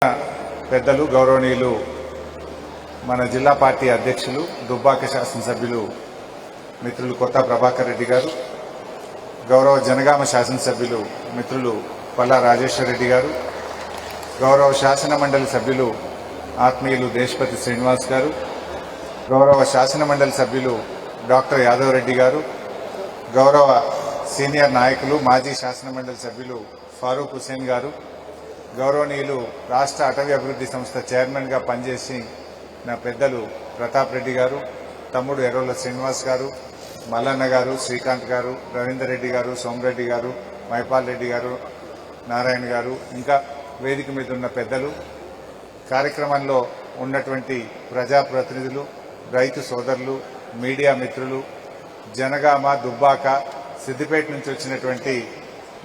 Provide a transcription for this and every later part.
పెద్దలు గౌరవనీయులు మన జిల్లా పార్టీ అధ్యక్షులు దుబ్బాక శాసనసభ్యులు మిత్రులు కొత్త ప్రభాకర్ రెడ్డి గారు, గౌరవ జనగామ శాసనసభ్యులు మిత్రులు పల్లా రాజేశ్వర్ రెడ్డి గారు, గౌరవ శాసన మండలి సభ్యులు ఆత్మీయులు దేశపతి శ్రీనివాస్ గారు, గౌరవ శాసన మండలి సభ్యులు డాక్టర్ యాదవ్ రెడ్డి గారు, గౌరవ సీనియర్ నాయకులు మాజీ శాసన మండలి సభ్యులు ఫారూక్ హుసేన్ గారు, గౌరవనీయులు రాష్ట్ర అటవీ అభివృద్ధి సంస్థ చైర్మన్గా పనిచేసి నా పెద్దలు ప్రతాప్ రెడ్డి గారు, తమ్ముడు ఎర్రోల శ్రీనివాస్ గారు, మల్లన్న గారు, శ్రీకాంత్ గారు, రవీందర్ రెడ్డి గారు, సోమరెడ్డి గారు, మైపాల్ రెడ్డి గారు, నారాయణ గారు, ఇంకా వేదిక మీద ఉన్న పెద్దలు, కార్యక్రమంలో ఉన్నటువంటి ప్రజాప్రతినిధులు, రైతు సోదరులు, మీడియా మిత్రులు, జనగామ, దుబ్బాక, సిద్దిపేట నుంచి వచ్చినటువంటి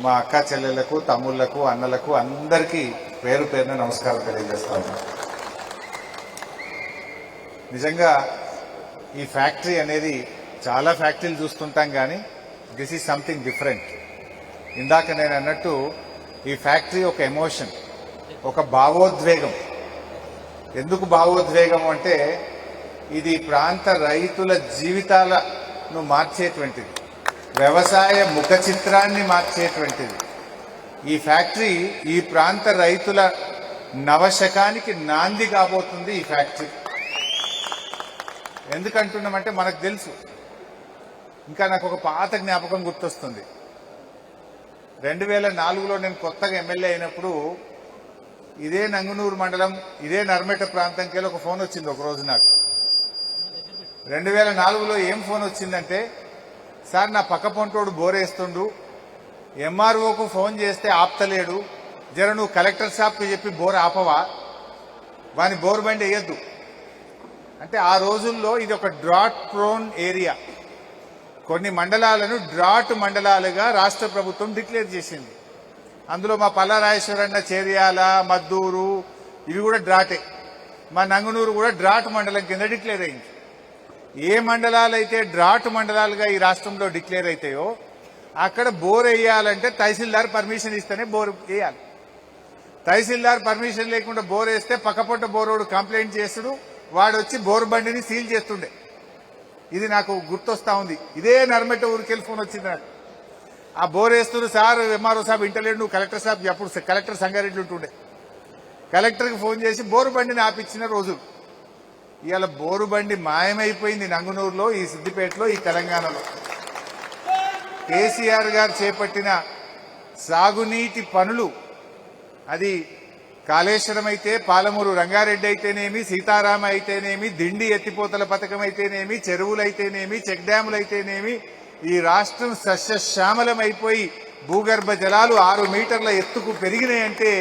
మా అక్క చెల్లెళ్లకు, తమ్ముళ్లకు, అన్నలకు అందరికీ పేరు పేరున నమస్కారం తెలియజేస్తాను. నిజంగా ఈ ఫ్యాక్టరీ అనేది చాలా ఫ్యాక్టరీలు చూస్తుంటాం, కానీ దిస్ ఈజ్ సంథింగ్ డిఫరెంట్. ఇందాక నేను అన్నట్టు ఈ ఫ్యాక్టరీ ఒక ఎమోషన్, ఒక భావోద్వేగం. ఎందుకు భావోద్వేగం అంటే ఇది ప్రాంత రైతుల జీవితాలను మార్చేటువంటిది, వ్యవసాయ ముఖ చిత్రాన్ని మార్చేటువంటిది. ఈ ఫ్యాక్టరీ ఈ ప్రాంత రైతుల నవశకానికి నాంది కాబోతుంది. ఈ ఫ్యాక్టరీ ఎందుకంటున్నామంటే మనకు తెలుసు, ఇంకా నాకు ఒక పాత జ్ఞాపకం గుర్తొస్తుంది. 2004లో నేను కొత్తగా ఎమ్మెల్యే అయినప్పుడు ఇదే నంగునూరు మండలం, ఇదే నర్మేట ప్రాంతంకెళ్ళి ఒక ఫోన్ వచ్చింది ఒకరోజు నాకు. 2004లో ఏం ఫోన్ వచ్చిందంటే, సార్ నా పక్క పొంటోడు బోరేస్తుండు, ఎంఆర్ఓకు ఫోన్ చేస్తే ఆపుతలేడు, జర నువ్వు కలెక్టర్ సాబ్కి చెప్పి బోర్ ఆపవా, వాని బోర్ బండి వేయద్దు అంటే. ఆ రోజుల్లో ఇది ఒక డ్రాట్ ప్రోన్ ఏరియా. కొన్ని మండలాలను డ్రాట్ మండలాలుగా రాష్ట్ర ప్రభుత్వం డిక్లేర్ చేసింది. అందులో మా పల్లా రాజేశ్వరన్న, చేర్యాల, మద్దూరు ఇవి కూడా డ్రాటే. మా నంగునూరు కూడా డ్రాట్ మండలం కింద డిక్లేర్ అయింది. ఏ మండలాలైతే డ్రాట్ మండలాలుగా ఈ రాష్ట్రంలో డిక్లేర్ అవుతాయో అక్కడ బోర్ వేయాలంటే తహసీల్దార్ పర్మిషన్ ఇస్తేనే బోర్ వేయాలి. తహసీల్దార్ పర్మిషన్ లేకుండా బోర్ వేస్తే పక్కపొట్ట బోరోడు కంప్లైంట్ చేస్తుడు, వాడు వచ్చి బోర్ బండిని సీల్ చేస్తుండే. ఇది నాకు గుర్తొస్తా ఉంది. ఇదే నర్మెట్ట ఊరికెళ్ళి ఫోన్ వచ్చింది నాకు. ఆ బోర్ వేస్తున్నారు సార్, ఎంఆర్ఓ సాబ్ ఇంటలేడు, నువ్వు కలెక్టర్ సాబ్, అప్పుడు కలెక్టర్ సంగారెడ్డి ఉంటుండే, కలెక్టర్కి ఫోన్ చేసి బోరు బండిని ఆపించిన రోజు. ఇవాళ బోరు బండి మాయమైపోయింది నంగునూరులో, ఈ సిద్దిపేటలో, ఈ తెలంగాణలో. కేసీఆర్ గారు చేపట్టిన సాగునీటి పనులు, అది కాళేశ్వరం అయితే, పాలమూరు రంగారెడ్డి అయితేనేమి, సీతారామ అయితేనేమి, దిండి ఎత్తిపోతల పథకం అయితేనేమి, చెరువులైతేనేమి, చెక్ డ్యాములు అయితేనేమి, ఈ రాష్ట్రం సస్యశ్యామలమైపోయి భూగర్భ జలాలు 6 మీటర్ల ఎత్తుకు పెరిగినాయంటే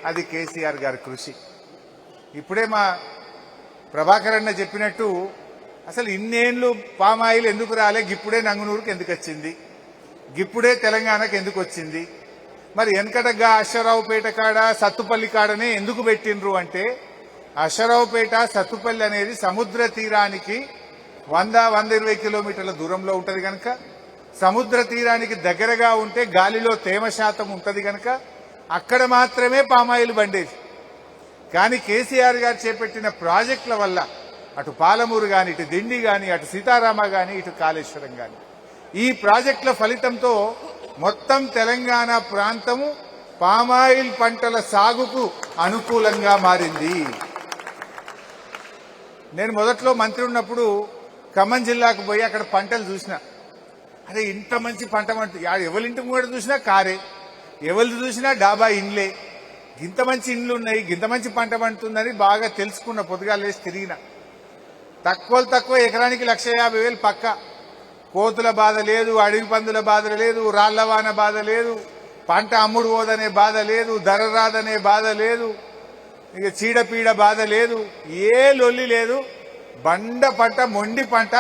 అది కేసీఆర్ గారి కృషి. ఇప్పుడే మా ప్రభాకర్ అన్న చెప్పినట్టు అసలు ఇన్నేళ్లు పామాయిల్ ఎందుకు రాలే, గిప్పుడే నంగునూరుకి ఎందుకు వచ్చింది, గిప్పుడే తెలంగాణకు ఎందుకు వచ్చింది, మరి వెనకటగా అశ్వరావుపేట కాడ, సత్తుపల్లి కాడనే ఎందుకు పెట్టిండ్రు అంటే, అశ్వరావుపేట, సత్తుపల్లి అనేది సముద్ర తీరానికి 100-120 కిలోమీటర్ల దూరంలో ఉంటది కనుక, సముద్ర తీరానికి దగ్గరగా ఉంటే గాలిలో తేమ శాతం ఉంటది కనుక అక్కడ మాత్రమే పామాయిల్ బండేది. కానీ కేసీఆర్ గారు చేపట్టిన ప్రాజెక్టుల వల్ల అటు పాలమూరు గాని, ఇటు దిండి గాని, అటు సీతారామ గాని, ఇటు కాళేశ్వరం గాని, ఈ ప్రాజెక్టుల ఫలితంతో మొత్తం తెలంగాణ ప్రాంతము పామాయిల్ పంటల సాగుకు అనుకూలంగా మారింది. నేను మొదట్లో మంత్రి ఉన్నప్పుడు ఖమ్మం జిల్లాకు పోయి అక్కడ పంటలు చూసిన. అదే ఇంత మంచి పంట ఎవరింటి కూడా చూసినా కారే, ఎవరు చూసినా డాబా ఇండ్లే, ఇంత మంచి ఇండ్లు ఉన్నాయి, ఇంత మంచి పంట పండుతుందని బాగా తెలుసుకున్న. పొద్దుగా లేచి తిరిగిన. తక్కువ ఎకరానికి 1,50,000 పక్క. కోతుల బాధ లేదు, అడవి పందుల బాధ లేదు, రాళ్లవాన బాధ లేదు, పంట అమ్ముడు పోదనే బాధ లేదు, ధర రాదనే బాధ లేదు, ఇక చీడపీడ బాధ లేదు, ఏ లొల్లి లేదు. బండ పంట, మొండి పంట.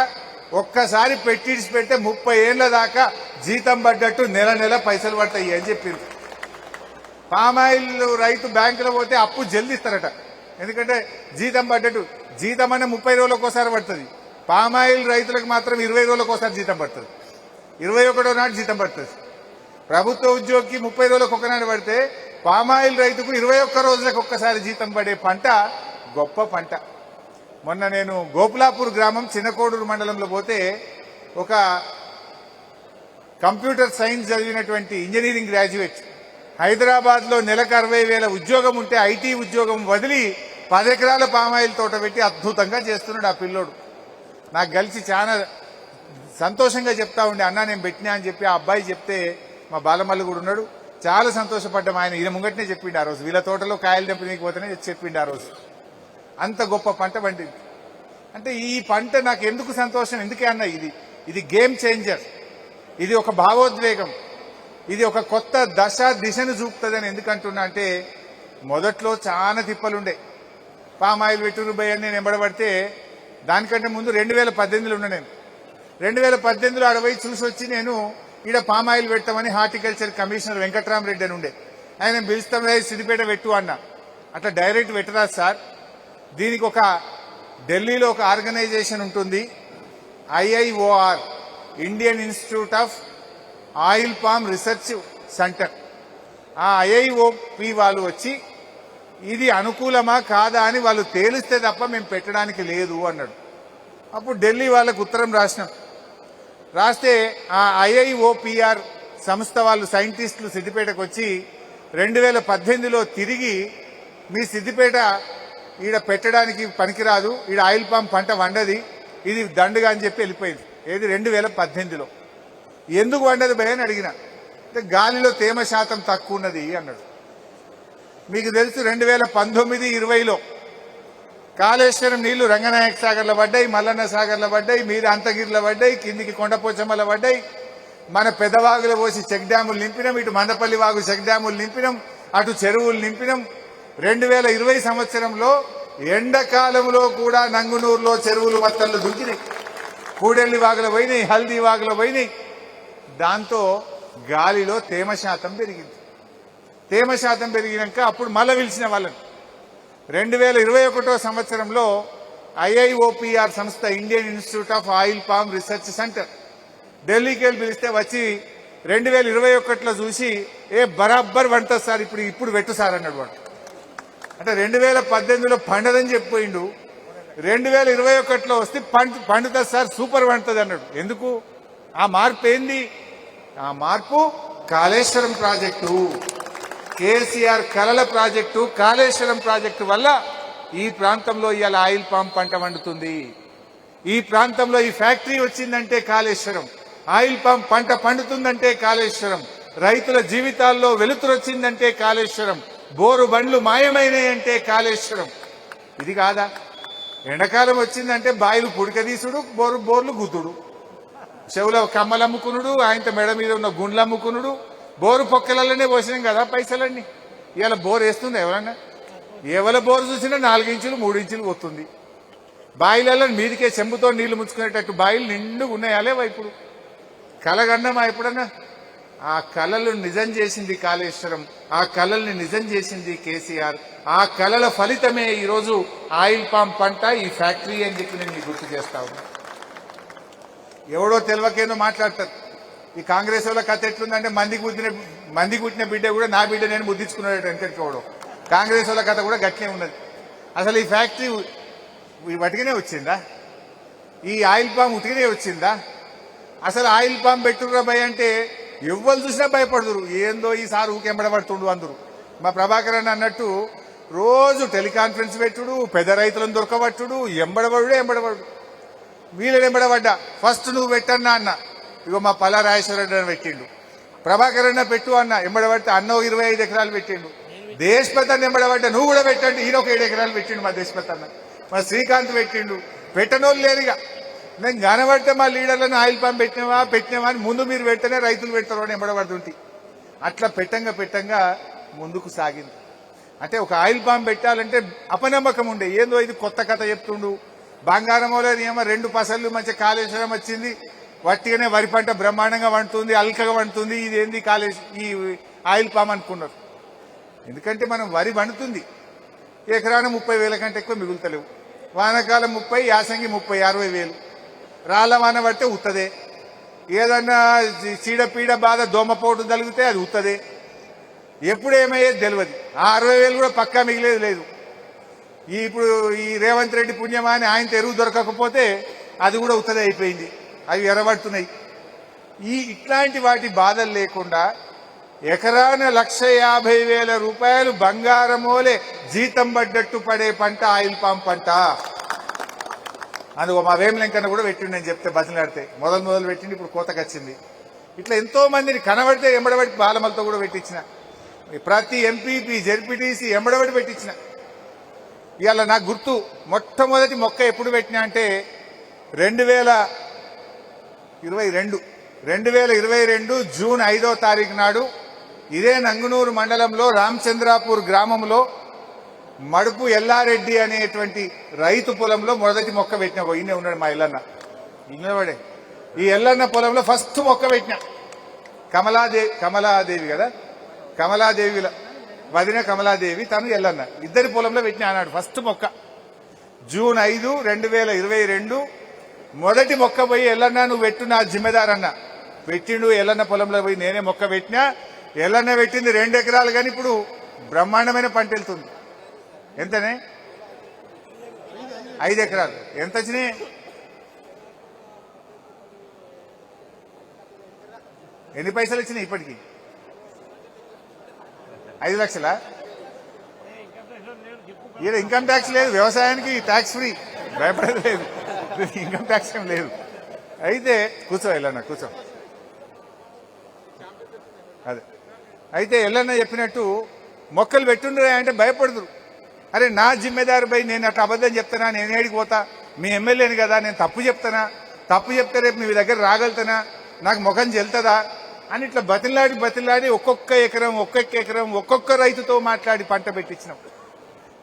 ఒక్కసారి పెట్టిడిసి పెడితే 30 ఏళ్ల దాకా జీతం పడ్డట్టు నెల పైసలు పడతాయి అని చెప్పింది. పామాయిల్ రైతు బ్యాంకులో పోతే అప్పు జల్ది ఇస్తారట, ఎందుకంటే జీతం పడ్డట్టు. జీతం అనే 30 రోజులకు ఒకసారి పడుతుంది, పామాయిల్ రైతులకు మాత్రం 20 రోజులకు ఒకసారి జీతం పడుతుంది, 21వ నాడు జీతం పడుతుంది. ప్రభుత్వ ఉద్యోగికి 30 రోజులకు ఒకనాడు పడితే పామాయిల్ రైతుకు 21 రోజులకు ఒక్కసారి జీతం పడే పంట గొప్ప పంట. మొన్న నేను గోపులాపూర్ గ్రామం చిన్నకోడూరు మండలంలో పోతే ఒక కంప్యూటర్ సైన్స్ చదివినటువంటి ఇంజనీరింగ్ గ్రాడ్యుయేట్ హైదరాబాద్ లో నెలకు 60,000 ఉద్యోగం ఉంటే ఐటీ ఉద్యోగం వదిలి 10 ఎకరాల పామాయిల్ తోట పెట్టి అద్భుతంగా చేస్తున్నాడు ఆ పిల్లోడు. నాకు కలిసి చాలా సంతోషంగా చెప్తా ఉండే, అన్నా నేను పెట్టినా అని చెప్పి ఆ అబ్బాయి చెప్తే మా బాలమల్లి కూడా ఉన్నాడు, చాలా సంతోషపడ్డాం. ఆయన ఈయన ముంగట్నే చెప్పిండు ఆ రోజు, వీళ్ళ తోటలో కాయలు తెంపనీకి పోతేనే చెప్పిండు ఆ రోజు. అంత గొప్ప పంట పండింది. అంటే ఈ పంట నాకు ఎందుకు సంతోషం, ఎందుకే అన్న ఇది గేమ్ చేంజర్, ఇది ఒక భావోద్వేగం, ఇది ఒక కొత్త దిశను చూపుతుందని ఎందుకంటున్నా అంటే, మొదట్లో చాలా తిప్పలుండే. పామాయిల్ వెటూరు బై అని నేను ఎంబడబడితే దానికంటే ముందు 2018లో ఉన్నా. నేను 2018లో అడవై చూసి వచ్చి నేను ఈడ పామాయిల్ పెట్టామని హార్టికల్చర్ కమిషనర్ వెంకట్రామరెడ్డి అని ఉండే, ఆయన పిలుస్తాం సిద్దిపేట పెట్టు అన్న. అట్లా డైరెక్ట్ పెట్టరాదు సార్, దీనికి ఒక ఢిల్లీలో ఒక ఆర్గనైజేషన్ ఉంటుంది, IIOR, Indian institute of oil palm research centre. ఆ IIOP వాళ్ళు వచ్చి ఇది అనుకూలమా కాదా అని వాళ్ళు తేలిస్తే తప్ప మేము పెట్టడానికి లేదు అన్నాడు. అప్పుడు ఢిల్లీ వాళ్ళకు ఉత్తరం రాస్తే ఆ IIOPR సంస్థ వాళ్ళు సైంటిస్టులు సిద్దిపేటకు వచ్చి 2018లో తిరిగి మీ సిద్దిపేట ఈడ పెట్టడానికి పనికిరాదు, ఈడ ఆయిల్ పామ్ పంట వండది, ఇది దండుగా అని చెప్పి వెళ్ళిపోయింది. ఏది 2018లో. ఎందుకు వండదు భయ అని అడిగిన, అంటే గాలిలో తేమ శాతం తక్కువ ఉన్నది అన్నాడు. మీకు తెలుసు 2019-20లో కాళేశ్వరం నీళ్లు రంగనాయక సాగర్లో పడ్డాయి, మల్లన్న సాగర్లో పడ్డాయి, మీద అంతగిరిలో పడ్డాయి, కిందికి కొండపోచమ్మలో పడ్డాయి. మన పెదవాగులో పోసి చెక్ డ్యాములు నింపినాం, ఇటు మందపల్లి వాగు చెక్ డ్యాములు నింపినాం, అటు చెరువులు నింపినాం. 2020 సంవత్సరంలో ఎండాకాలంలో కూడా నంగునూరులో చెరువులు మత్తళ్ళు దుంకినాయి, కూడెల్లి వాగులో పోయినాయి, హల్దీ వాగులో పోయినాయి. దాంతో గాలిలో తేమ శాతం పెరిగింది. తేమ శాతం పెరిగినాక అప్పుడు మళ్ళీ పిలిచిన వాళ్ళని 2021 సంవత్సరంలో IIOPR సంస్థ, Indian institute of oil palm research centre, ఢిల్లీకి వెళ్ళి పిలిస్తే వచ్చి 2021లో చూసి బరాబర్ వంటది సార్, ఇప్పుడు పెట్టు సార్ అన్నాడు వాడు. అంటే 2018లో పండదని చెప్పిపోయిండు, 2021లో వస్తే పండుతుంది సార్, సూపర్ వంటది అన్నాడు. ఎందుకు ఆ మార్పు ఏంది? ఆ మార్పు కాళేశ్వరం ప్రాజెక్టు, కేసీఆర్ కలల ప్రాజెక్టు, కాళేశ్వరం ప్రాజెక్టు వల్ల ఈ ప్రాంతంలో ఇవాళ ఆయిల్ పామ్ పంట వండుతుంది. ఈ ప్రాంతంలో ఈ ఫ్యాక్టరీ వచ్చిందంటే కాళేశ్వరం, ఆయిల్ పామ్ పంట పండుతుందంటే కాళేశ్వరం, రైతుల జీవితాల్లో వెలుతురు వచ్చిందంటే కాళేశ్వరం, బోరు బండ్లు మాయమైనాయంటే కాళేశ్వరం. ఇది కాదా? ఎండాకాలం వచ్చిందంటే బాయిలు పుడకదీసుడు, బోర్లు గుద్దుడు, చెవుల కమ్మలు అమ్ముకునుడు, ఆయనతో మెడ మీద ఉన్న గుండ్లు అమ్ముకునుడు, బోరు పొక్కలలోనే పోసినాం కదా పైసలన్నీ. ఇవాళ బోర్ వేస్తుంది ఎవరన్నా? ఎవరి బోరు చూసినా 4 ఇంచులు 3 ఇంచులు వస్తుంది. బాయిలలో మీదికే చెంబుతో నీళ్లు ముంచుకునేటట్టు బాయిలు నిండుగా ఉన్నాయాలేవా? ఇప్పుడు కలగన్నమా ఎప్పుడన్నా? ఆ కళలు నిజం చేసింది కాళేశ్వరం, ఆ కళల్ని నిజం చేసింది కేసీఆర్. ఆ కళల ఫలితమే ఈరోజు ఆయిల్ పామ్ పంట, ఈ ఫ్యాక్టరీ అని చెప్పి నేను మీకు గుర్తు చేస్తా ఉన్నా. ఎవడో తెలియకేందో మాట్లాడతారు. ఈ కాంగ్రెస్ వాళ్ళ కథ ఎట్లుందంటే మంది కుట్టిన బిడ్డ కూడా నా బిడ్డ నేను ముద్దించుకున్నాడు వెనకెట్టుకోవడం. కాంగ్రెస్ వాళ్ళ కథ కూడా గట్లే ఉన్నది. అసలు ఈ ఫ్యాక్టరీ వటికనే వచ్చిందా? ఈ ఆయిల్ పామ్ ఉతికినే వచ్చిందా? అసలు ఆయిల్ పామ్ పెట్టుర్రా భయ అంటే ఎవ్వరు చూసినా భయపడుతురు. ఏందో ఈసారి ఊకెంబడబడుతుండు అందరు. మా ప్రభాకర్ అన్నట్టు రోజు టెలికాన్ఫరెన్స్ పెట్టుడు, పెద్ద రైతులను దొరకబట్టుడు, ఎంబడబడు. వీళ్ళని ఎంబడబడ్డా ఫస్ట్ నువ్వు పెట్టన్నా అన్న, ఇగో మా పల్లా రాజేశ్వరరెడ్డి అని పెట్టిండు. ప్రభాకర్ అన్న పెట్టు అన్న, ఎంబడబడితే అన్న 25 ఎకరాలు పెట్టిండు. దేశపతి అన్న ఎంబడబడ్డా, నువ్వు కూడా పెట్టండి, ఈయన ఒక 7 ఎకరాలు పెట్టిండు మా దేశపతి అన్న. మా శ్రీకాంత్ పెట్టిండు. పెట్టనోళ్ళు లేరుగా. నేను కనబడితే మా లీడర్లను ఆయిల్ పామ్ పెట్టినావా అని ముందు మీరు పెడితేనే రైతులు పెడతారు అని ఎంబడబడుతుంటే అట్లా పెట్టంగా ముందుకు సాగింది. అంటే ఒక ఆయిల్ పామ్ పెట్టాలంటే అపనమ్మకం ఉండే, ఏందో ఇది కొత్త కథ చెప్తుండు. బంగారం ఏమో 2 పసళ్ళు మంచి కాళేశ్వరం వచ్చింది, వట్టిగానే వరి పంట బ్రహ్మాండంగా వండుతుంది, అల్కగా వండుతుంది, ఇది ఏంది ఈ ఆయిల్ పామ్ అనుకున్నారు. ఎందుకంటే మనం వరి వండుతుంది, ఎకరాన 30,000 కంటే ఎక్కువ మిగులుతలేవు. వానకాలం 30, యాసంగి 30-60,000. రాళ్ల వాన పడితే ఉత్తదే, ఏదన్నా చీడపీడ బాధ దోమపోటు తగిలితే అది ఉత్తదే. ఎప్పుడు ఏమయ్యేది తెలియదు. ఆ 60,000 కూడా పక్కా మిగిలేదు లేదు. ఇప్పుడు ఈ రేవంత్ రెడ్డి పుణ్యమా అని ఆయన ఎరువు దొరకకపోతే అది కూడా ఉత్తదే అయిపోయింది. అవి ఎర్రబడుతున్నాయి. ఇట్లాంటి వాటి బాధలు లేకుండా ఎకరాన 1,50,000 రూపాయలు బంగారమోలే జీతం పడ్డట్టు పడే పంట ఆయిల్ పామ్ పంట. అందుకో మా వేమలెంకన్న కూడా పెట్టిండి నేను చెప్తే బతిలాడితే మొదలు పెట్టింది. ఇప్పుడు కోతకు వచ్చింది. ఇట్లా ఎంతో మందిని కనబడితే ఎంబడబడి బాలమలతో కూడా పెట్టించిన. ప్రతి ఎంపీపీ జెడ్పీటీసీ ఎంబడబడి పెట్టించిన. ఇవాళ నాకు గుర్తు మొట్టమొదటి మొక్క ఎప్పుడు పెట్టినా అంటే 2022 జూన్ 5వ తారీఖు నాడు ఇదే నంగునూరు మండలంలో రామచంద్రాపూర్ గ్రామంలో మడుపు ఎల్లారెడ్డి అనేటువంటి రైతు పొలంలో మొదటి మొక్క పెట్టిన. ఈయనే ఉన్నాడు మా ఎల్లన్న, ఇన్నవాడే. ఈ ఎల్లన్న పొలంలో ఫస్ట్ మొక్క పెట్టిన. కమలాదేవి కదా, కమలాదేవి వదిన కమలాదేవి, తను ఎల్లన్న, ఇద్దరి పొలంలో పెట్టిన అన్నాడు ఫస్ట్ మొక్క. జూన్ 5, 2022 మొదటి మొక్క పోయి ఎల్లన్న నువ్వు పెట్టు నా జిమ్మెదారు అన్న. పెట్టిండు. ఎల్లన్న పొలంలో పోయి నేనే మొక్క పెట్టినా. ఎల్లన్న పెట్టింది 2 ఎకరాలు, కానీ ఇప్పుడు బ్రహ్మాండమైన పంట వెళ్తుంది. ఎంతనే? 5 ఎకరాలు. ఎంత వచ్చినాయి? ఎన్ని పైసలు వచ్చినాయి ఇప్పటికి? 5 లక్షలా? ఈయన ఇన్కమ్ ట్యాక్స్ లేదు, వ్యవసాయానికి ట్యాక్స్ ఫ్రీ, భయపడేది లేదు, ఇన్కమ్ ట్యాక్స్ ఏం లేదు. అయితే కూర్చో ఎల్లన్న, కూర్చో. అదే అయితే ఎల్లన్న చెప్పినట్టు మొక్కలు పెట్టుండ్రా అంటే భయపడదురు. అరే నా జిమ్మెదారు పోయి నేను అట్లా అబద్ధం చెప్తానా? నేను ఏడికి పోతా? మీ ఎమ్మెల్యేని కదా, నేను తప్పు చెప్తానా? తప్పు చెప్తే రేపు మీ దగ్గర రాగలుగుతానా? నాకు ముఖం చెల్తుందా అని ఇట్లా బతిలాడి ఒక్కొక్క ఎకరం ఒక్కొక్క రైతుతో మాట్లాడి పంట పెట్టించినాం.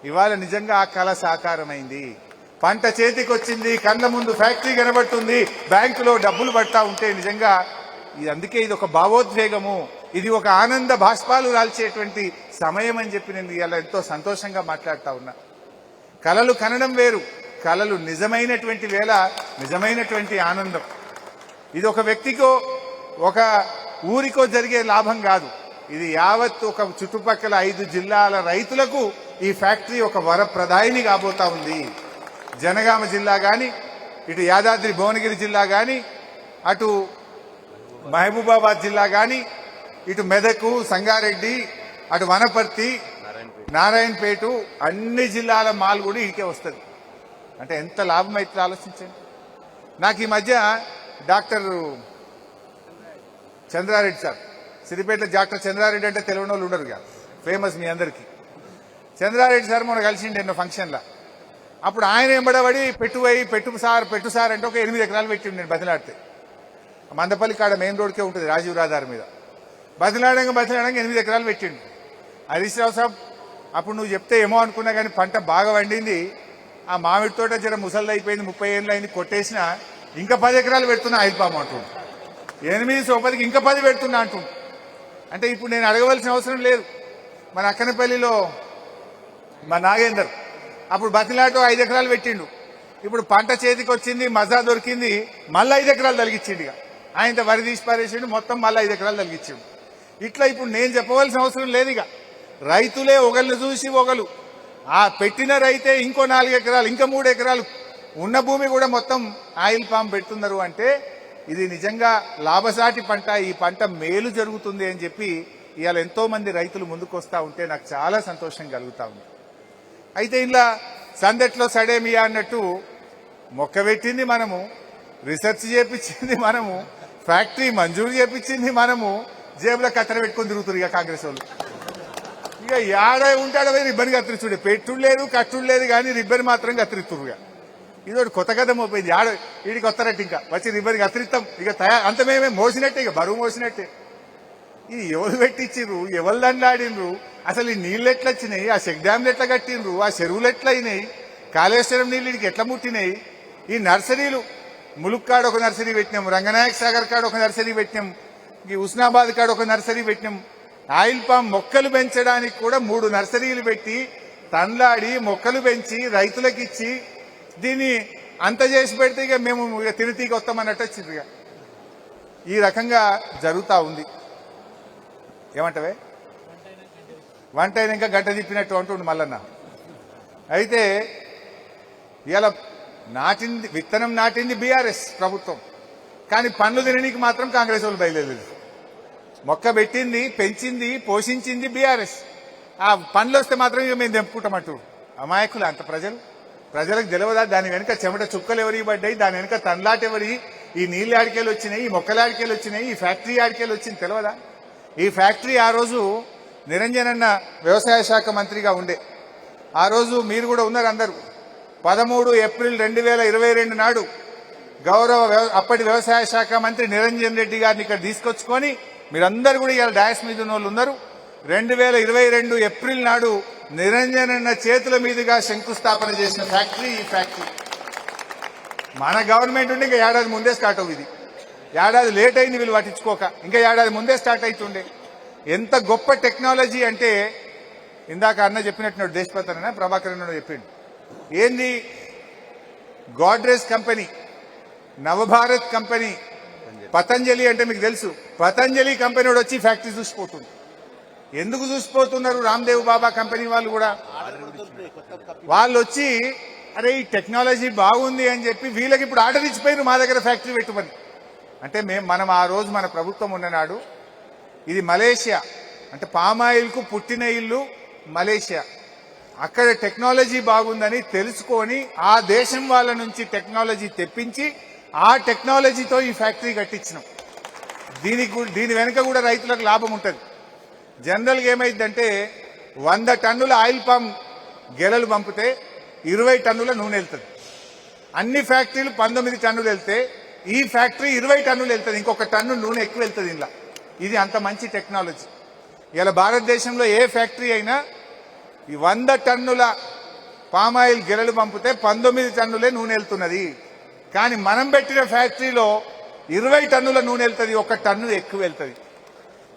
ఇవాళ నిజంగా ఆ కళ సాకారమైంది. పంట చేతికి వచ్చింది, కళ్ళ ముందు ఫ్యాక్టరీ కనబడుతుంది, బ్యాంకులో డబ్బులు పడతా ఉంటే నిజంగా అందుకే ఇది ఒక భావోద్వేగము, ఇది ఒక ఆనంద బాష్పాలు రాల్చేటువంటి సమయం అని చెప్పి నేను ఇవాళ ఎంతో సంతోషంగా మాట్లాడుతా ఉన్నా. కళలు కనడం వేరు, కళలు నిజమైనటువంటి వేళ నిజమైనటువంటి ఆనందం. ఇది ఒక వ్యక్తికో ఒక ఊరికో జరిగే లాభం కాదు. ఇది యావత్ ఒక చుట్టుపక్కల 5 జిల్లాల రైతులకు ఈ ఫ్యాక్టరీ ఒక వరప్రదాయిని కాబోతా ఉంది. జనగామ జిల్లా గాని, ఇటు యాదాద్రి భువనగిరి జిల్లా గాని, అటు మహబూబాబాద్ జిల్లా గాని, ఇటు మెదకు, సంగారెడ్డి, అటు వనపర్తి, నారాయణపేట, అన్ని జిల్లాల మాల్ కూడా ఇడికే వస్తుంది. అంటే ఎంత లాభం అయితే ఆలోచించండి. నాకు ఈ మధ్య డాక్టర్ చంద్రారెడ్డి సార్, సిద్దిపేటలో డాక్టర్ చంద్రారెడ్డి అంటే తెలియని వాళ్ళు ఉండరు కదా, ఫేమస్ మీ అందరికీ. చంద్రారెడ్డి సార్ మొన్న కలిసిండి ఎన్నో ఫంక్షన్లో. అప్పుడు ఆయన ఎంబడబడి పెట్టు సార్ అంటే ఒక 8 ఎకరాలు పెట్టిండు. నేను బతిలాడితే మందపల్లి కాడ మెయిన్ రోడ్కే ఉంటుంది, రాజీవ్ రహదారి మీద. బతిలాడంగా 8 ఎకరాలు పెట్టిండు. హరీష్ రావు సాబ్ అప్పుడు నువ్వు చెప్తే ఏమో అనుకున్నా, కానీ పంట బాగా వండింది. ఆ మామిడి తోట జర ముసళ్ళు అయిపోయింది, 30 ఏళ్ళు అయింది, కొట్టేసిన. ఇంకా 10 ఎకరాలు పెడుతున్నా ఆయిల్ పామ్ అంటుండు. 8 సోపతికి ఇంకా 10 పెడుతున్నా అంటుండు. అంటే ఇప్పుడు నేను అడగవలసిన అవసరం లేదు. మన అక్కనపల్లిలో మా నాగేందర్ అప్పుడు బతిలాటో 5 ఎకరాలు పెట్టిండు. ఇప్పుడు పంట చేతికి వచ్చింది, మజా దొరికింది, మళ్ళీ 5 ఎకరాలు తలిగించిండు. ఇక ఆయనతో వరి తీసి పారేసిండు, మొత్తం మళ్ళీ 5 ఎకరాలు తలిగించిండు. ఇట్లా ఇప్పుడు నేను చెప్పవలసిన అవసరం లేదు. ఇక రైతులే ఒకళ్ళు చూసి ఒకళ్ళు, ఆ పెట్టిన రైతే ఇంకో 4 ఎకరాలు ఇంకా 3 ఎకరాలు ఉన్న భూమి కూడా మొత్తం ఆయిల్ పామ్ పెడుతున్నారు. అంటే ఇది నిజంగా లాభసాటి పంట, ఈ పంట మేలు జరుగుతుంది అని చెప్పి ఇవాళ ఎంతో మంది రైతులు ముందుకు వస్తూ ఉంటే నాకు చాలా సంతోషం కలుగుతా ఉంది. అయితే ఇలా సందట్లో సడేమియా అన్నట్టు మొక్క పెట్టింది మనము, రిసెర్చ్ చేపించింది మనము, ఫ్యాక్టరీ మంజూరు చేపించింది మనము, జేబులో కత్తెర పెట్టుకొని తిరుగుతారు ఇక కాంగ్రెస్ వాళ్ళు. ఇక ఏడ ఉంటాడో రిబ్బన్ కత్తిరిస్తుడే, పెట్టుడు లేదు కట్టుడు లేదు, కానీ రిబ్బన్ మాత్రం కత్తిరిస్తురుగా. ఇదోటి కొత్త కథ మోపోయింది. వీడికి వస్తారట్టు ఇంకా వచ్చి రిబ్బన్ కత్తిరిస్తాం ఇక అంత మేమే మోసినట్టే, ఇక బరువు మోసినట్టే. ఇది ఎవరు పెట్టించిర్రు, ఎవరు దండాడినరు, అసలు ఈ నీళ్ళు ఎట్లా వచ్చినాయి, ఆ చెక్ డ్యామ్లు ఎట్లా కట్టినరు, ఆ చెరువులు ఎట్లా అయినాయి, కాళేశ్వరం నీళ్ళు ఇడికి ఎట్లా ముట్టినాయి, ఈ నర్సరీలు ములుక్కాడ ఒక నర్సరీ పెట్టినాం, రంగనాయక్ సాగర్ కాడ ఒక నర్సరీ పెట్టినాం, ఈ హుస్నాబాద్ కాడ ఒక నర్సరీ పెట్టినాం. ఆయిల్ పామ్ మొక్కలు పెంచడానికి కూడా 3 నర్సరీలు పెట్టి తండ్లాడి మొక్కలు పెంచి రైతులకు ఇచ్చి దీన్ని అంత చేసి పెడితే ఇక మేము ఇక తిరిగి వస్తామన్నట్టు వచ్చింది. ఇక ఈ రకంగా జరుగుతూ ఉంది. ఏమంటవే వంట అయినాక గడ్డ తిప్పినట్టు అంటుండు మల్లన్న. అయితే ఇలా విత్తనం నాటింది బీఆర్ఎస్ ప్రభుత్వం, కానీ పండ్లు తినడానికి మాత్రం కాంగ్రెస్ వాళ్ళు బయలుదేరలేదు. మొక్క పెట్టింది, పెంచింది, పోషించింది బీఆర్ఎస్. ఆ పండ్లు వస్తే మాత్రం ఇక మేము తెంపుకుంటామంటూ అమాయకులు అంత ప్రజలకు తెలియదా దాని వెనుక చెమట చుక్కలు ఎవరికి పడ్డాయి, దాని వెనుక తండ్లాట ఎవరి, ఈ నీళ్ళు ఆడికేలు వచ్చినాయి, ఈ మొక్కల ఆడికేలు వచ్చినాయి, ఈ ఫ్యాక్టరీ ఆడికేలు వచ్చింది తెలియదా. ఈ ఫ్యాక్టరీ ఆ రోజు నిరంజన్ అన్న వ్యవసాయ శాఖ మంత్రిగా ఉండే, ఆ రోజు మీరు కూడా ఉన్నారు అందరూ. 13 ఏప్రిల్ 2022 నాడు అప్పటి వ్యవసాయ శాఖ మంత్రి నిరంజన్ రెడ్డి గారిని ఇక్కడ తీసుకొచ్చుకొని మీరందరూ కూడా ఇవాళ డాయస్ మీద ఉన్న వాళ్ళు ఉన్నారు. 2022 ఏప్రిల్ నాడు నిరంజన్ అన్న చేతుల మీదుగా శంకుస్థాపన చేసిన ఫ్యాక్టరీ ఈ ఫ్యాక్టరీ. మన గవర్నమెంట్ ఉంటే ఇంకా ఏడాది ముందే స్టార్ట్ అవుతుంది. ఏడాది లేట్ అయింది వీళ్ళు పట్టించుకోక, ఇంకా ఏడాది ముందే స్టార్ట్ అవుతుండే. ఎంత గొప్ప టెక్నాలజీ అంటే ఇందాక అన్న చెప్పినట్టున్నాడు, దేశపతి అన్న ప్రభాకర్ అన్న చెప్పిండు. ఏంది గోడ్రేజ్ కంపెనీ, నవభారత్ కంపెనీ, పతంజలి అంటే మీకు తెలుసు, పతంజలి కంపెనీ వచ్చి ఫ్యాక్టరీ చూసిపోతుంది. ఎందుకు చూసిపోతున్నారు? రామ్దేవ్ బాబా కంపెనీ వాళ్ళు కూడా వాళ్ళు వచ్చి అరే ఈ టెక్నాలజీ బాగుంది అని చెప్పి వీళ్ళకి ఇప్పుడు ఆర్డర్ ఇచ్చిపోయారు మా దగ్గర ఫ్యాక్టరీ పెట్టుమని. అంటే మనం ఆ రోజు మన ప్రభుత్వం ఉన్ననాడు ఇది మలేషియా, అంటే పామాయిల్ కు పుట్టిన ఇల్లు మలేషియా. అక్కడ టెక్నాలజీ బాగుందని తెలుసుకొని ఆ దేశం వాళ్ళ నుంచి టెక్నాలజీ తెప్పించి ఆ టెక్నాలజీతో ఈ ఫ్యాక్టరీ కట్టించినాం. దీని వెనుక కూడా రైతులకు లాభం ఉంటుంది. జనరల్గా ఏమైందంటే 100 టన్నుల ఆయిల్ పామ్ గెలలు పంపితే 20 టన్నుల నూనె వెళ్తుంది. అన్ని ఫ్యాక్టరీలు 19 టన్నులు వెళ్తే ఈ ఫ్యాక్టరీ 20 టన్నులు వెళ్తుంది, ఇంకొక టన్ను నూనె ఎక్కువ వెళ్తుంది ఇలా. ఇది అంత మంచి టెక్నాలజీ. ఇలా భారతదేశంలో ఏ ఫ్యాక్టరీ అయినా ఈ 100 టన్నుల పామాయిల్ గెలలు పంపితే 19 టన్నులే నూనె వెళ్తున్నది. కానీ మనం పెట్టిన ఫ్యాక్టరీలో 20 టన్నుల నూనె వెళ్తుంది, 1 టన్ను ఎక్కువ వెళ్తుంది.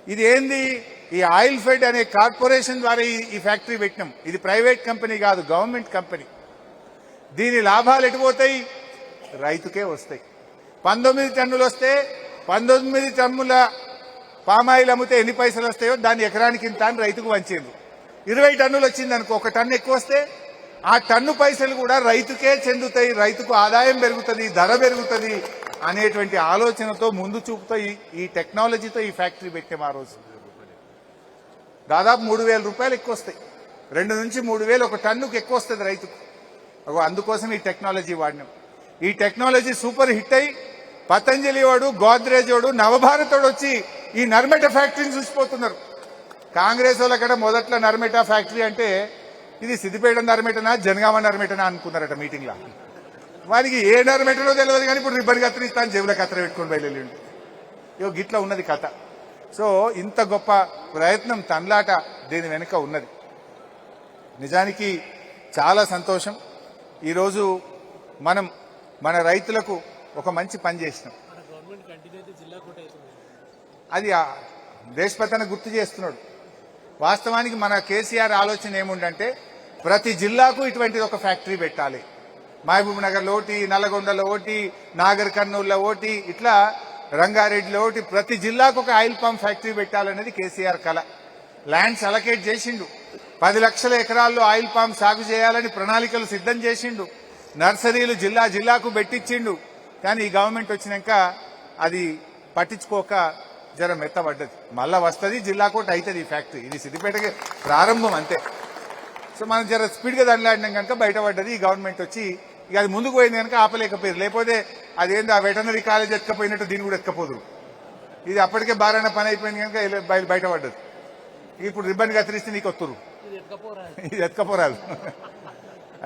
ఇది ఏంది? ఈ ఆయిల్ ఫెడ్ అనే కార్పొరేషన్ ద్వారా ఈ ఫ్యాక్టరీ పెట్టినాం. ఇది ప్రైవేట్ కంపెనీ కాదు, గవర్నమెంట్ కంపెనీ. దీని లాభాలు ఎటుపోతాయి? రైతుకే వస్తాయి. 19 టన్నులు వస్తే 19 టన్నుల పామాయిల్ అమ్మితే ఎన్ని పైసలు వస్తాయో దాన్ని ఎకరానికి ఇంత అని రైతుకు వంచేందు. 20 టన్నులు వచ్చింది అనుకో, 1 టన్ను ఎక్కువ వస్తే ఆ టన్ను పైసలు కూడా రైతుకే చెందుతాయి, రైతుకు ఆదాయం పెరుగుతుంది, ధర పెరుగుతుంది అనేటువంటి ఆలోచనతో ముందు చూపుతో ఈ టెక్నాలజీతో ఈ ఫ్యాక్టరీ పెట్టాం. ఆ రోజు దాదాపు 3,000 రూపాయలు ఎక్కువ వస్తాయి. 2 నుంచి 3,000 1 టన్నుకు ఎక్కువ వస్తుంది రైతుకు. అందుకోసం ఈ టెక్నాలజీ వాడినాం. ఈ టెక్నాలజీ సూపర్ హిట్ అయి పతంజలి వాడు, గోద్రేజ్ వాడు, నవభారత్ వాడు వచ్చి ఈ నర్మెటా ఫ్యాక్టరీని చూసిపోతున్నారు. కాంగ్రెస్ వాళ్ళకట మొదట్లో నర్మెటా ఫ్యాక్టరీ అంటే ఇది సిద్దిపేట నర్మెటనా జనగామ నర్మెటనా అనుకున్నారట మీటింగ్ లో. వారికి ఏ నర్మెటనో తెలియదు, కానీ ఇప్పుడు రిబ్బన్ కత్తిరిస్తాను జేబులో కత్తెర పెట్టుకుని బయలుదేరిండు. గిట్లా ఉన్నది కథ. సో ఇంత గొప్ప ప్రయత్నం తన్లాట దీని వెనుక ఉన్నది. నిజానికి చాలా సంతోషం. ఈరోజు మన రైతులకు ఒక మంచి పని చేసినాం. అది దేశపతన గుర్తు చేస్తున్నాడు. వాస్తవానికి మన కేసీఆర్ ఆలోచన ఏముందంటే ప్రతి జిల్లాకు ఇటువంటిది ఒక ఫ్యాక్టరీ పెట్టాలి. మహబూబ్ నగర్లో ఒకటి, నల్లగొండలో ఒకటి, నాగర్ కర్నూలులో ఒకటి, ఇట్లా రంగారెడ్డిలో ఒకటి, ప్రతి జిల్లాకు ఒక ఆయిల్ పామ్ ఫ్యాక్టరీ పెట్టాలనేది కేసీఆర్ కళ. ల్యాండ్స్ అలకేట్ చేసిండు. 10 లక్షల ఎకరాల్లో ఆయిల్ పామ్ సాగు చేయాలని ప్రణాళికలు సిద్ధం చేసిండు. నర్సరీలు జిల్లాకు పెట్టించిండు. కానీ ఈ గవర్నమెంట్ వచ్చినాక అది పట్టించుకోక జర మెత్తబడ్డది. మళ్ళా వస్తుంది, జిల్లాకోటి అవుతుంది ఈ ఫ్యాక్టరీ. ఇది సిద్దిపేటకి ప్రారంభం అంతే. సో మనం జర స్పీడ్గా దండలాడినాం కనుక బయటపడ్డది. ఈ గవర్నమెంట్ వచ్చి ఇక అది ముందుకు పోయింది కనుక ఆపలేకపోయారు. లేకపోతే అదేందో ఆ వెటనరీ కాలేజ్ ఎత్తుకపోయినట్టు దీన్ని కూడా ఎత్తుకపోదురు. ఇది అప్పటికే బారైన పని అయిపోయింది కనుక బయటపడ్డది. ఇప్పుడు రిబ్బన్ కత్తిరిస్తే నీకు వస్తురు, ఇది ఎత్తుకపోరాదు.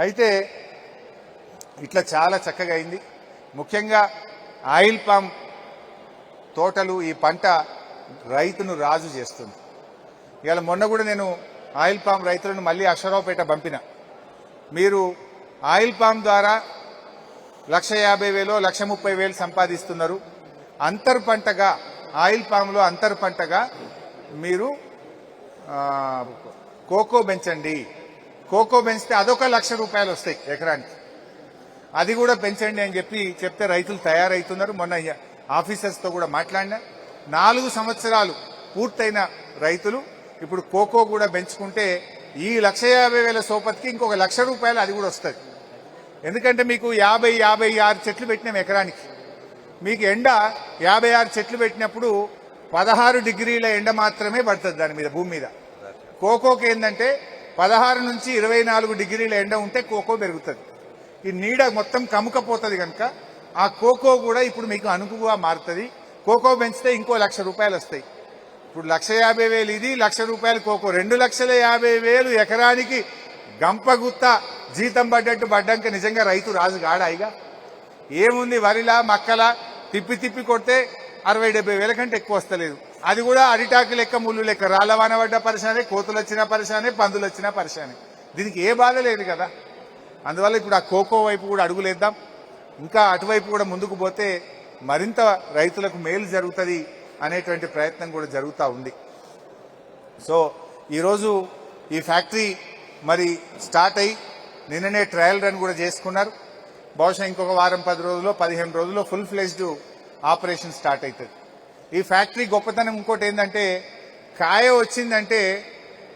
అయితే ఇట్లా చాలా చక్కగా అయింది. ముఖ్యంగా ఆయిల్ పామ్ తోటలు, ఈ పంట రైతును రాజు చేస్తుంది. ఇవాళ మొన్న కూడా నేను ఆయిల్ పామ్ రైతులను మళ్ళీ అక్షరావుపేట పంపిన. మీరు ఆయిల్ పామ్ ద్వారా 1,50,000 1,30,000 సంపాదిస్తున్నారు. అంతర్ పంటగా ఆయిల్ పామ్లో అంతర్ పంటగా మీరు కోకో పెంచండి. కోకో పెంచితే అదొక 1,00,000 రూపాయలు వస్తాయి ఎకరానికి. అది కూడా పెంచండి అని చెప్తే రైతులు తయారవుతున్నారు. మొన్న ఆఫీసర్స్తో కూడా మాట్లాడినా 4 సంవత్సరాలు పూర్తయిన రైతులు ఇప్పుడు కోకో కూడా పెంచుకుంటే ఈ 1,50,000 సోపతికి ఇంకొక ₹1,00,000 అది కూడా వస్తుంది. ఎందుకంటే మీకు 56 చెట్లు పెట్టినాం ఎకరానికి. మీకు ఎండ 56 చెట్లు పెట్టినప్పుడు 16 డిగ్రీల ఎండ మాత్రమే పడుతుంది దాని మీద, భూమి మీద. కోకోకి ఏంటంటే 16 నుంచి 24 డిగ్రీల ఎండ ఉంటే కోకో పెరుగుతుంది. ఈ నీడ మొత్తం కముకపోతుంది కనుక ఆ కోకో కూడా ఇప్పుడు మీకు అనుకువగా మారుతుంది. కోకో పెంచితే ఇంకో ₹1,00,000 వస్తాయి. ఇప్పుడు 1,50,000 ఇది, ₹1,00,000 కోకో, 2,50,000 ఎకరానికి గంపగుత్త జీతం పడ్డట్టు పడ్డాక నిజంగా రైతు రాజు గాడాయిగా. ఏముంది, వరిలా మక్కలా తిప్పి తిప్పి కొడితే 60,000-70,000 కంటే ఎక్కువ వస్తలేదు. అది కూడా అరిటాకు లెక్క, ముళ్ళు లెక్క, రాళ్లవాన పడ్డ పరిశానే, కోతులు వచ్చినా పరిశానే, పందులు వచ్చినా పరిశానే. దీనికి ఏ బాధ లేదు కదా. అందువల్ల ఇప్పుడు ఆ కోకో వైపు కూడా అడుగులేద్దాం. ఇంకా అటువైపు కూడా ముందుకు పోతే మరింత రైతులకు మేలు జరుగుతుంది అనేటువంటి ప్రయత్నం కూడా జరుగుతూ ఉంది. సో ఈరోజు ఈ ఫ్యాక్టరీ మరి స్టార్ట్ అయ్యి నిన్ననే ట్రయల్ రన్ కూడా చేసుకున్నారు. బహుశా ఇంకొక వారం 10 రోజుల్లో 15 రోజుల్లో ఫుల్ ఫ్లెజ్డ్ ఆపరేషన్ స్టార్ట్ అవుతుంది. ఈ ఫ్యాక్టరీ గొప్పతనం ఇంకోటి ఏంటంటే, కాయ వచ్చిందంటే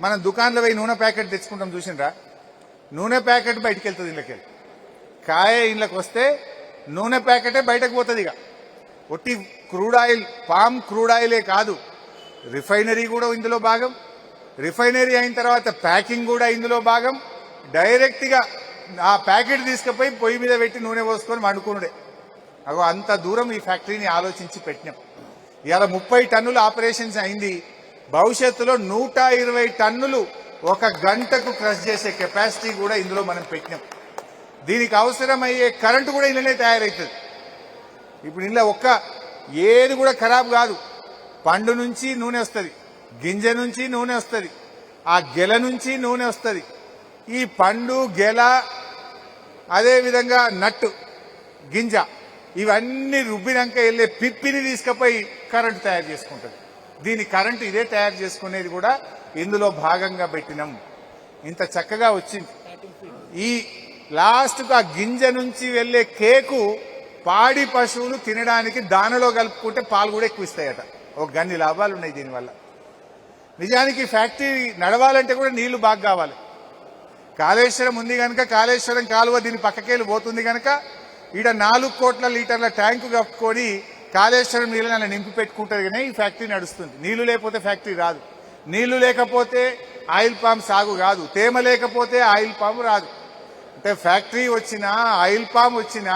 మనం దుకాణంలో పోయి నూనె ప్యాకెట్ తెచ్చుకుంటాం చూసిండ్రా, నూనె ప్యాకెట్ బయటకు వెళ్తుంది ఇళ్ళకి. కాయ ఇళ్ళకి వస్తే నూనె ప్యాకెటే బయటకు పోతుంది. ఇక ఒట్టి క్రూడ్ ఆయిల్, పామ్ క్రూడ్ ఆయిలే కాదు, రిఫైనరీ కూడా ఇందులో భాగం. రిఫైనరీ అయిన తర్వాత ప్యాకింగ్ కూడా ఇందులో భాగం. డైరెక్ట్ గా ఆ ప్యాకెట్ తీసుకుపోయి పొయ్యి మీద పెట్టి నూనె పోసుకొని వండుకునుడే. అగో అంత దూరం ఈ ఫ్యాక్టరీని ఆలోచించి పెట్టినాం. ఇవాళ 30 టన్నుల ఆపరేషన్స్ అయింది. భవిష్యత్తులో 120 టన్నులు ఒక గంటకు క్రష్ చేసే కెపాసిటీ కూడా ఇందులో మనం పెట్టినాం. దీనికి అవసరమయ్యే కరెంటు కూడా ఇళ్ళనే తయారవుతుంది. ఇప్పుడు ఇంట్లో ఏది కూడా ఖరాబ్ కాదు. పండు నుంచి నూనె వస్తుంది, గింజ నుంచి నూనె వస్తుంది, ఆ గెల నుంచి నూనె వస్తుంది. ఈ పండు, గెల, అదేవిధంగా నట్టు, గింజ, ఇవన్నీ రుబ్బినాక వెళ్ళే పిప్పిని తీసుకుపోయి కరెంటు తయారు చేసుకుంటుంది. దీని కరెంటు ఇదే తయారు చేసుకునేది కూడా ఇందులో భాగంగా పెట్టినాం. ఇంత చక్కగా వచ్చింది. ఈ లాస్ట్కు ఆ గింజ నుంచి వెళ్లే కేకు పాడి పశువులు తినడానికి దానలో కలుపుకుంటే పాలు కూడా ఎక్కువ ఇస్తాయట. ఒక గన్ని లాభాలు ఉన్నాయి దీనివల్ల. నిజానికి ఫ్యాక్టరీ నడవాలంటే కూడా నీళ్లు బాగా కావాలి. కాళేశ్వరం ఉంది కనుక, కాళేశ్వరం కాలువ దీని పక్కకేళ్ళు పోతుంది కనుక ఈడ 4 కోట్ల లీటర్ల ట్యాంకు కప్పుకొని కాళేశ్వరం నీళ్ళని అలా నింపి పెట్టుకుంటారు. కానీ ఈ ఫ్యాక్టరీ నడుస్తుంది. నీళ్లు లేకపోతే ఫ్యాక్టరీ రాదు. నీళ్లు లేకపోతే ఆయిల్ పామ్ సాగు కాదు. తేమ లేకపోతే ఆయిల్ పామ్ రాదు. అంటే ఫ్యాక్టరీ వచ్చినా, ఆయిల్ పామ్ వచ్చినా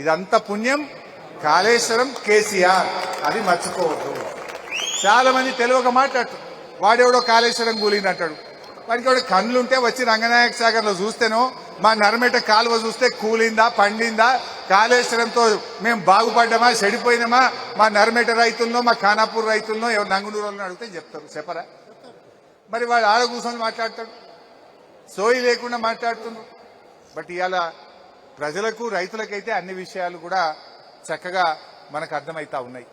ఇదంతా పుణ్యం కాళేశ్వరం, కేసీఆర్. అది మర్చిపోవద్దు. చాలా మంది తెలియక మాట్లాడుతారు. వాడెవడో కాళేశ్వరం కూలిందంటాడు. వాడికి ఎవడో కన్నులుంటే వచ్చి రంగనాయక సాగర్ లో చూస్తేనో, మా నరమేట కాలువ చూస్తే కూలిందా, పండిందా, కాళేశ్వరంతో మేము బాగుపడ్డామా, చెడిపోయినామా, మా నరమేట రైతుల్లో, మా ఖానాపూర్ రైతుల్లో, ఎవరు నంగునూరు అడిగితే చెప్తారు. చెప్పరా? మరి వాడు ఆడ కూర్చొని మాట్లాడతాడు, సోయి లేకుండా మాట్లాడుతున్నారు. బట్ ఇవాళ ప్రజలకు, రైతులకైతే అన్ని విషయాలు కూడా చక్కగా మనకు అర్థమవుతా ఉన్నాయి.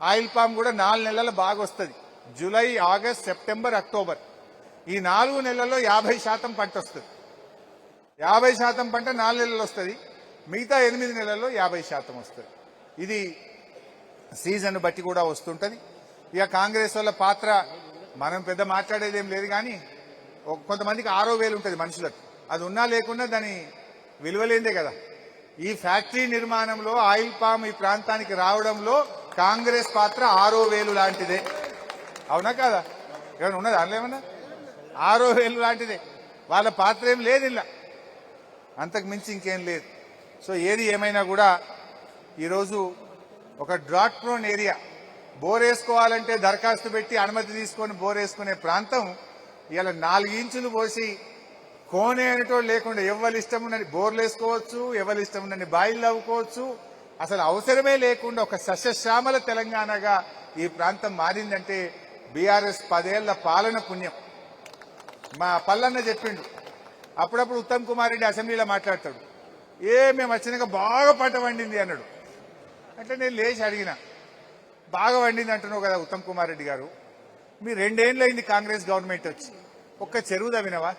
ఆయిల్ పామ్ కూడా 4 నెలలు బాగా వస్తుంది. జూలై, ఆగస్ట్, సెప్టెంబర్, అక్టోబర్ ఈ 4 నెలల్లో 50% పంట వస్తుంది. 50% పంట 4 నెలలు వస్తుంది. మిగతా 8 నెలల్లో 50% వస్తుంది. ఇది సీజన్ బట్టి కూడా వస్తుంటది. ఇక కాంగ్రెస్ వాళ్ళ పాత్ర మనం పెద్ద మాట్లాడేదేం లేదు. కానీ కొంతమందికి 6,000 ఉంటుంది మనుషులకు. అది ఉన్నా లేకున్నా దాని విలువలేందే కదా. ఈ ఫ్యాక్టరీ నిర్మాణంలో, ఆయిల్ పామ్ ఈ ప్రాంతానికి రావడంలో కాంగ్రెస్ పాత్ర 6,000 లాంటిదే. అవునా కాదా? ఏమైనా ఉన్నది అందులో? ఏమన్నా 6,000 లాంటిదే. వాళ్ళ పాత్ర ఏం లేదు ఇలా, అంతకు మించి ఇంకేం లేదు. సో ఏది ఏమైనా కూడా ఈరోజు ఒక డ్రాట్ ప్రోన్ ఏరియా, బోర్ వేసుకోవాలంటే దరఖాస్తు పెట్టి అనుమతి తీసుకొని బోర్ వేసుకునే ప్రాంతం ఇలా 4 ఇంచులు పోసి కోనే అనేటోళ్ళు లేకుండా ఎవరి ఇష్టం ఉన్నది బోర్లు వేసుకోవచ్చు, ఎవరి ఇష్టం ఉన్నది బాయిలు అవ్వుకోవచ్చు. అసలు అవసరమే లేకుండా ఒక సస్యశ్యామల తెలంగాణగా ఈ ప్రాంతం మారిందంటే బీఆర్ఎస్ 10 ఏళ్ల పాలన పుణ్యం. మా పల్లన్న చెప్పిండు, అప్పుడప్పుడు ఉత్తమ్ కుమార్ రెడ్డి అసెంబ్లీలో మాట్లాడతాడు, మేము వచ్చినాక బాగా పంట వండింది అన్నాడు. అంటే నేను లేచి అడిగిన, బాగా వండింది అంటున్నావు కదా ఉత్తమ్ కుమార్ రెడ్డి గారు, మీ 2 ఏళ్ళు అయింది కాంగ్రెస్ గవర్నమెంట్ వచ్చి, ఒక్క చెరువు తవ్వినవా?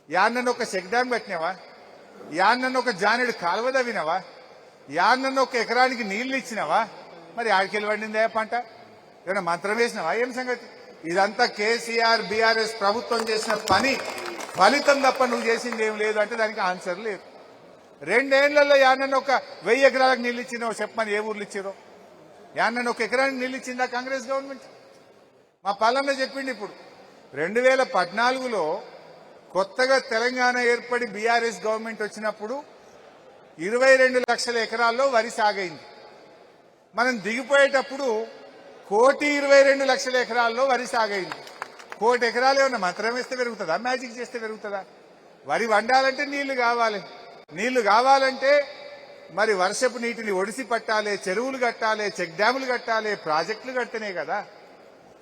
యాన్నను ఒక చెక్ డ్యామ్ కట్టినావా? యాన్నను ఒక జానెడు కాలువ తవ్వినవా? యాన్నను ఒక ఎకరానికి నీళ్లు ఇచ్చినావా? మరి ఆడికెళ్ళి వండిందే పంట? ఏమైనా మంత్రం వేసినావా? ఏం సంగతి? ఇదంతా కేసీఆర్ బీఆర్ఎస్ ప్రభుత్వం చేసిన పని ఫలితం తప్ప నువ్వు చేసింది ఏం లేదు అంటే దానికి ఆన్సర్ లేదు. 2 ఏళ్లలో యాన్నను ఒక 1000 ఎకరాలకు నీళ్ళు ఇచ్చినావు చెప్పమని ఏ ఊర్లు ఇచ్చారో. యాన్నను ఒక ఎకరానికి నీళ్ళు ఇచ్చిందా కాంగ్రెస్ గవర్నమెంట్? మా పాలన చెప్పింది. ఇప్పుడు 2014లో కొత్తగా తెలంగాణ ఏర్పడి బీఆర్ఎస్ గవర్నమెంట్ వచ్చినప్పుడు 22 లక్షల ఎకరాల్లో వరి సాగైంది. మనం దిగిపోయేటప్పుడు 1,22,00,000 ఎకరాల్లో వరి సాగైంది. 1,00,00,000 ఎకరాలు ఏమన్నా మంత్రం వేస్తే పెరుగుతుందా, మ్యాజిక్ చేస్తే పెరుగుతుందా? వరి వండాలంటే నీళ్లు కావాలి. నీళ్లు కావాలంటే మరి వర్షపు నీటిని ఒడిసి పట్టాలి, చెరువులు కట్టాలి, చెక్ డ్యాములు కట్టాలి, ప్రాజెక్టులు కడితేనే కదా.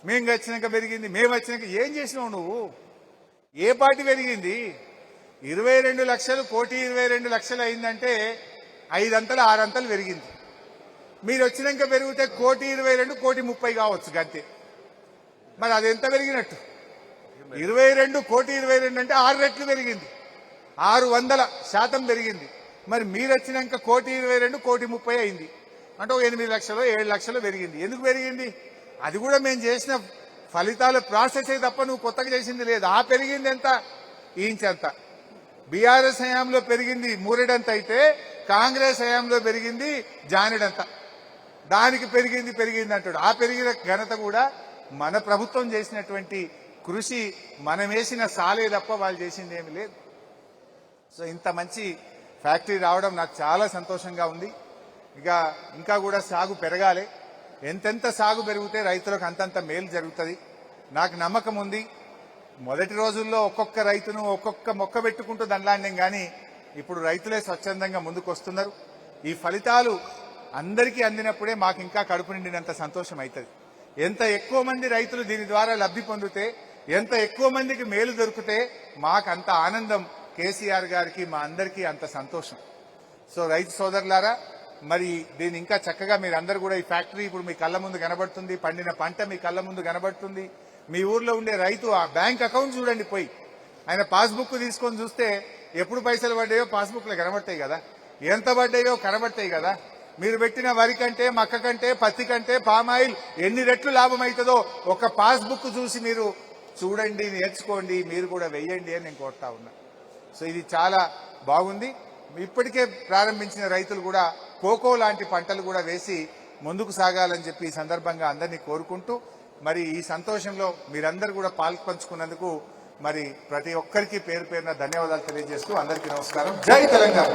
మేము వచ్చినాక పెరిగింది, మేము వచ్చినాక ఏం చేసినావు నువ్వు? ఏ పార్టీ పెరిగింది? 22 లక్షలు 1,22,00,000 అయిందంటే 5 అంతలు 6 అంతలు పెరిగింది. మీరు వచ్చినాక పెరిగితే 1,22,00,000 1,30,00,000 కావచ్చు గంతే. మరి అది ఎంత పెరిగినట్టు? 22 1,22,00,000 అంటే 6 రెట్లు పెరిగింది, 600% పెరిగింది. మరి మీరు వచ్చినాక 1,22,00,000 1,30,00,000 అయింది అంటే 8 లక్షలు 7 లక్షలు పెరిగింది. ఎందుకు పెరిగింది? అది కూడా మేము చేసిన ఫలితాల ప్రాసెసే తప్ప నువ్వు కొత్తగా చేసింది లేదు. ఆ పెరిగింది ఎంత? ఇంచెంత. బీఆర్ఎస్ హయాంలో పెరిగింది మూరెడంత అయితే కాంగ్రెస్ హయాంలో పెరిగింది జానెడంత. దానికి పెరిగింది అంటాడు. ఆ పెరిగిన ఘనత కూడా మన ప్రభుత్వం చేసినటువంటి కృషి, మనం వేసిన సాలే తప్ప వాళ్ళు చేసింది ఏమి లేదు. సో ఇంత మంచి ఫ్యాక్టరీ రావడం నాకు చాలా సంతోషంగా ఉంది. ఇంకా కూడా సాగు పెరగాలి. ఎంతెంత సాగు పెరిగితే రైతులకు అంతంత మేలు జరుగుతుంది. నాకు నమ్మకం ఉంది. మొదటి రోజుల్లో ఒక్కొక్క రైతును ఒక్కొక్క మొక్క పెట్టుకుంటూ దండలాండం కానీ ఇప్పుడు రైతులే స్వచ్ఛందంగా ముందుకు వస్తున్నారు. ఈ ఫలితాలు అందరికీ అందినప్పుడే మాకు ఇంకా కడుపు నిండినంత సంతోషం అవుతుంది. ఎంత ఎక్కువ మంది రైతులు దీని ద్వారా లబ్ధి పొందితే, ఎంత ఎక్కువ మందికి మేలు దొరికితే మాకు అంత ఆనందం. కేసీఆర్ గారికి మా అందరికీ అంత సంతోషం. సో రైతు సోదరులారా, మరి దీన్ని ఇంకా చక్కగా మీరందరూ కూడా ఈ ఫ్యాక్టరీ ఇప్పుడు మీ కళ్ళ ముందు కనబడుతుంది, పండిన పంట మీ కళ్ళ ముందు కనబడుతుంది. మీ ఊర్లో ఉండే రైతు ఆ బ్యాంక్ అకౌంట్ చూడండి, పోయి ఆయన పాస్బుక్ తీసుకొని చూస్తే ఎప్పుడు పైసలు పడ్డాయో పాస్బుక్ లో కనబడతాయి కదా, ఎంత పడ్డాయో కనబడతాయి కదా. మీరు పెట్టిన వరి కంటే, మక్క కంటే, పత్తి కంటే పామాయిల్ ఎన్ని రెట్లు లాభం అవుతుందో ఒక పాస్బుక్ చూసి మీరు చూడండి, నేర్చుకోండి, మీరు కూడా వెయ్యండి అని నేను కోరుతా ఉన్నా. సో ఇది చాలా బాగుంది. ఇప్పటికే ప్రారంభించిన రైతులు కూడా కోకో లాంటి పంటలు కూడా వేసి ముందుకు సాగాలని చెప్పి ఈ సందర్భంగా అందరినీ కోరుకుంటూ, మరి ఈ సంతోషంలో మీరందరూ కూడా పాల్పంచుకున్నందుకు మరి ప్రతి ఒక్కరికి పేరు పేరున ధన్యవాదాలు తెలియజేస్తూ అందరికీ నమస్కారం. జై తెలంగాణ.